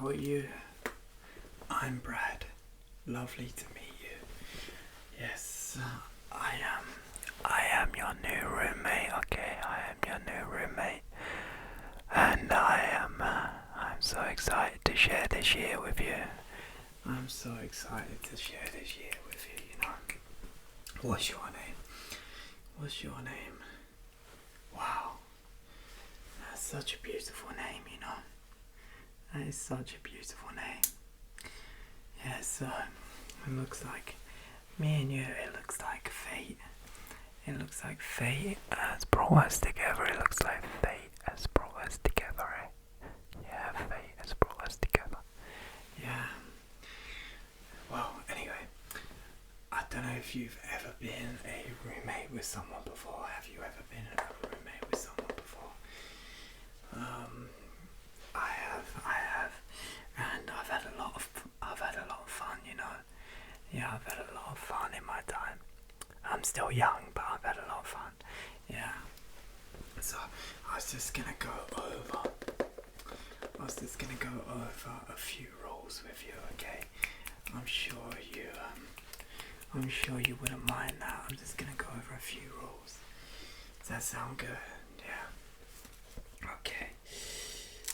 How are you? I'm Brad. Lovely to meet you. Yes, I am. I am your new roommate. Okay, I am your new roommate, and I'm so excited to share this year with you. I'm so excited to share this year with you. You know. What's your name? What's your name? Wow, that's such a beautiful name. You know. That is such a beautiful name. Yes, it looks like me and you, it looks like fate. It looks like fate has brought us together. It looks like fate has brought us together, eh? Yeah, fate has brought us together. Yeah. Well, anyway, I don't know if you've ever been a roommate with someone before. Have you ever been a roommate with someone before? I have, and I've had a lot of fun, you know. Yeah, I've had a lot of fun in my time. I'm still young, but I've had a lot of fun. Yeah. So I was just gonna go over a few rules with you, okay? I'm sure you wouldn't mind that. I'm just gonna go over a few rules. Does that sound good? Yeah. Okay.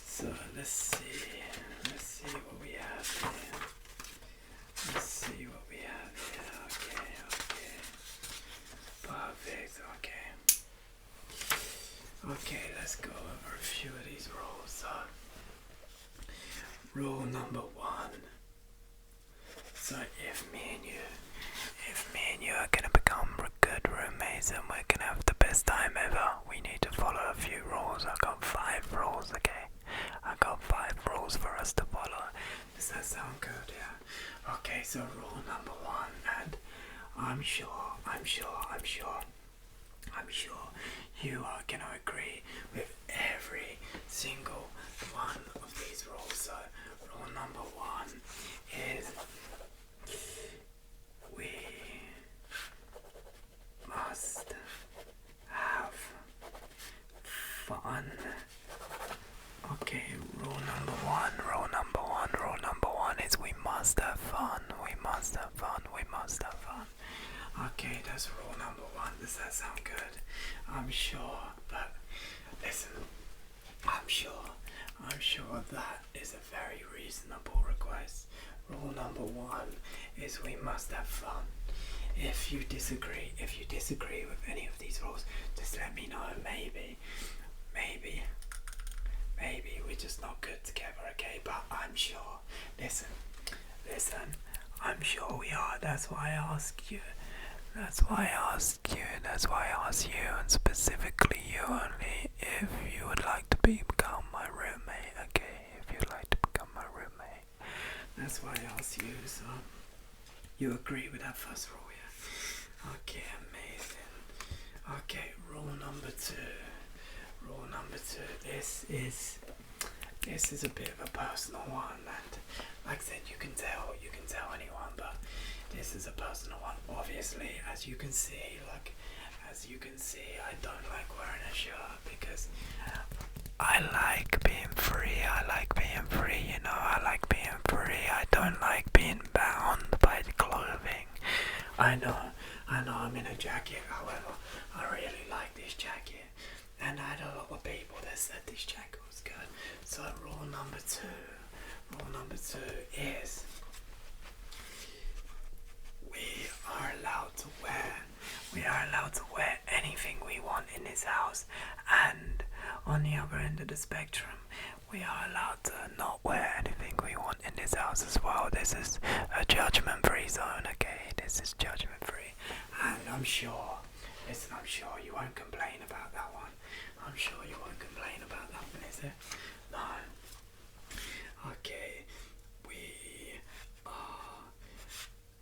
So let's see what we have here. Let's see what we have here. Okay. Perfect, okay, let's go over a few of these rules. So, rule number 1. So if me and you are gonna become good roommates and we're gonna have the best time ever, we need to follow a few rules. I got 5 rules, okay? I got 5 rules for us to follow. Does that sound good? Yeah. Okay, so rule number 1, and I'm sure you are gonna agree with every single one of these rules. So rule number 1 is we must have fun. Okay, rule number one is we must have fun. Okay, that's rule number 1. Does that sound good? I'm sure, but listen, I'm sure that is a very reasonable request. Rule number 1 is we must have fun. If you disagree with any of these rules, just let me know. Maybe we're just not good together, okay? But I'm sure. Listen, I'm sure we are. That's why I asked you, and specifically you only, if you would like to become my roommate, okay? If you'd like to become my roommate. That's why I asked you, so you agree with that first rule, yeah? Okay, amazing. Okay, rule number 2. This is a bit of a personal one, and like I said, you can tell anyone, but this is a personal one. Obviously, as you can see, I don't like wearing a shirt because I like being free, you know, I like being free. I don't like being bound by the clothing. I know I'm in a jacket, however, I really like this jacket, and I had a lot of people that said this jacket was good. So rule number 2 is we are allowed to wear anything we want in this house, and on the other end of the spectrum, we are allowed to not wear anything we want in this house as well. This is a judgment-free zone, okay? This is judgment-free, and I'm sure you won't complain about that one. I'm sure you won't complain about that one, is it? No. Okay, we are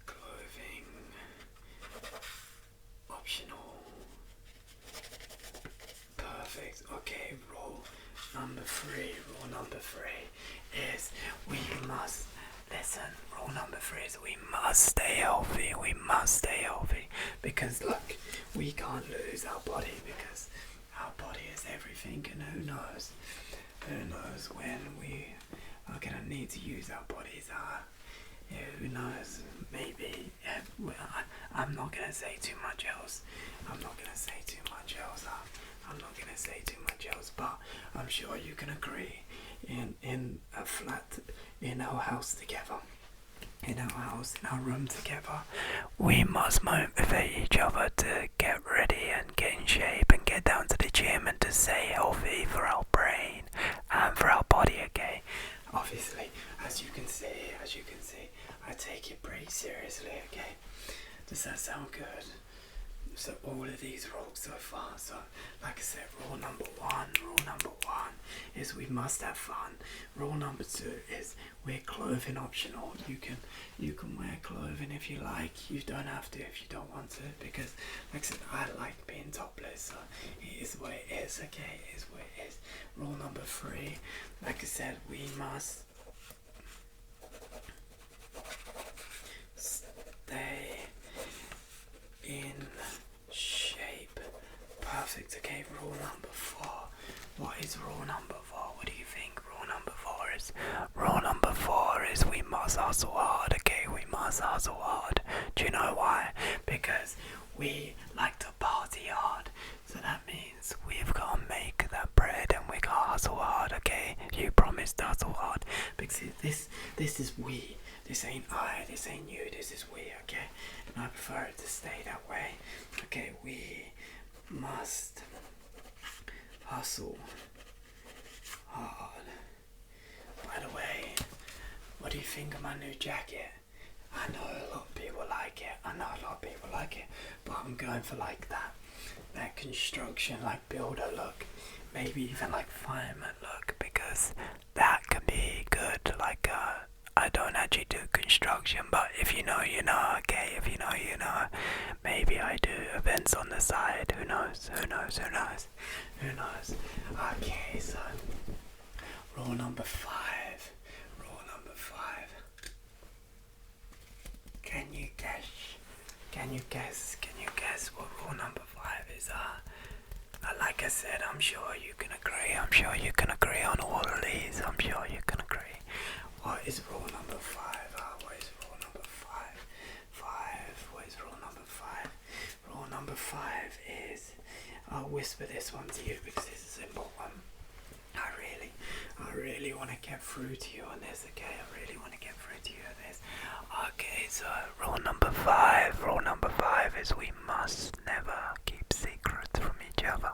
clothing optional. Perfect. Okay, rule number 3 is we must stay healthy, because look, we can't lose our body, because our body is everything, and who knows when we are gonna need to use our bodies. Yeah, who knows? Maybe. Yeah, well, I'm not gonna say too much else. I'm not gonna say too much else. I'm not gonna say too much else. But I'm sure you can agree. In a flat, in our house together, in our room together, we must motivate each other to get ready and get in shape and get down to the gym and to stay healthy for our brain and for our body, okay? Obviously, as you can see, I take it pretty seriously, okay? Does that sound good? So all of these rules so far, so like I said, rule number one is we must have fun. Rule number two is wear clothing optional. You can wear clothing if you like. You don't have to if you don't want to, because like I said, I like being topless, so it is what it is, okay? It is what it is. Rule number three, like I said, we must stay in shape. Perfect. Okay, rule number four. What is rule number four? What do you think rule number four is? Rule number four is we must hustle hard, okay? We must hustle hard. Do you know why? Because we like to party hard. So that means we've got to make that bread and we got to hustle hard, okay? You promised to hustle hard. Because this is we. This ain't I, this ain't you, this is we, okay? And I prefer it to stay that way. Okay, we must hustle hard. By the way, what do you think of my new jacket? I know a lot of people like it. But I'm going for like that construction, like builder look. Maybe even like fireman look, because that can be good. Like I don't actually do construction, but if you know, you know, okay? If you know, you know. Maybe I do events on the side. Who knows? Okay, so rule number five. Can you guess what rule number five is? Like I said, I'm sure you can agree. On all of these. I'm sure you can agree. What is rule number five? What is rule number five? What is rule number five? Rule number five is, I'll whisper this one to you because it's a simple one. I really want to get through to you on this, okay? I really want to get through to you on this. Okay, so rule number five is we must never keep secrets from each other.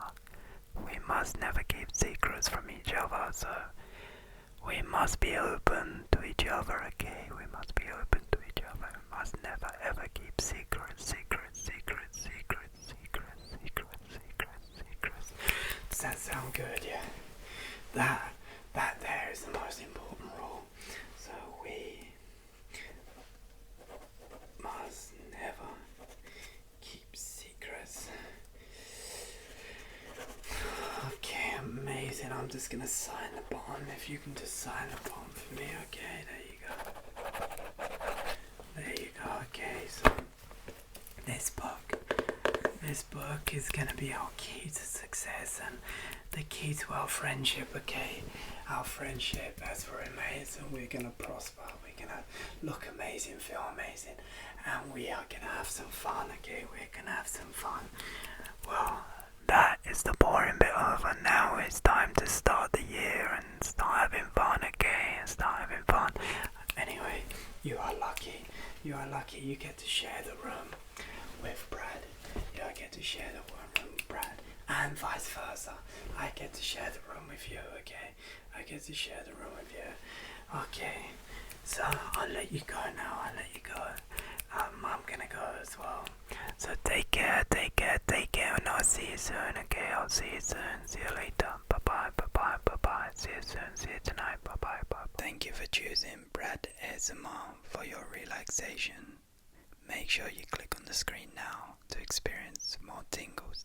We must never keep secrets from each other, so we must be open to each other, okay? We must be open to each other. We must never ever keep secrets. Does that sound good? Yeah. That there is the most important rule. So we must never keep secrets. Okay, amazing. I'm just gonna sign the bottom. If you can just sign the bottom for me, okay? There you go. Okay, so this book is gonna be our key to success and the key to our friendship, okay? Our friendship as we're amazing, we're gonna prosper, we're gonna look amazing, feel amazing, and we are gonna have some fun, okay? We're gonna have some fun. Well, that is the boring bit over. Now it's time to start the year and start having fun, okay? Anyway, you are lucky. You get to share the room with Brad. You get to share the room with Brad. And vice versa. I get to share the room with you, okay? Okay, so I'll let you go now. I'm gonna go as well. So take care, and I'll see you soon, okay? I'll see you soon. See you later. Bye-bye. See you soon. See you tonight. Bye-bye. Thank you for choosing Brad ASMR for your relaxation. Make sure you click on the screen now to experience more tingles.